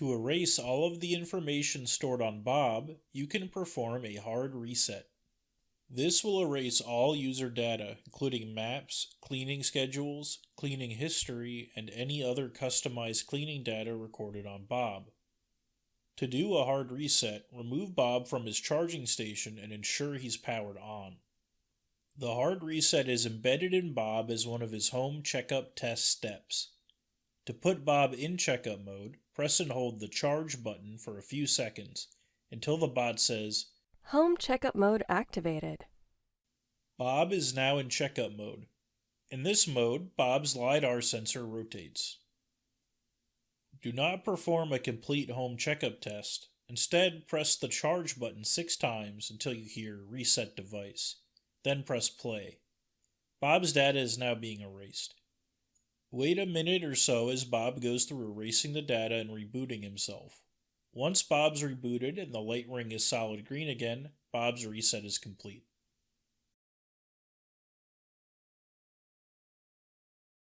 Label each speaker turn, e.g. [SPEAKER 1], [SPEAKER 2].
[SPEAKER 1] To erase all of the information stored on Bob, you can perform a hard reset. This will erase all user data, including maps, cleaning schedules, cleaning history, and any other customized cleaning data recorded on Bob. To do a hard reset, remove Bob from his charging station and ensure he's powered on. The hard reset is embedded in Bob as one of his home checkup test steps. To put Bob in checkup mode, press and hold the charge button for a few seconds until the bot says,
[SPEAKER 2] Home checkup mode activated.
[SPEAKER 1] Bob is now in checkup mode. In this mode, Bob's LiDAR sensor rotates. Do not perform a complete home checkup test. Instead, press the charge button 6 times until you hear Reset Device. Then press play. Bob's data is now being erased. Wait a minute or so as Bob goes through erasing the data and rebooting himself. Once Bob's rebooted and the light ring is solid green again, Bob's reset is complete.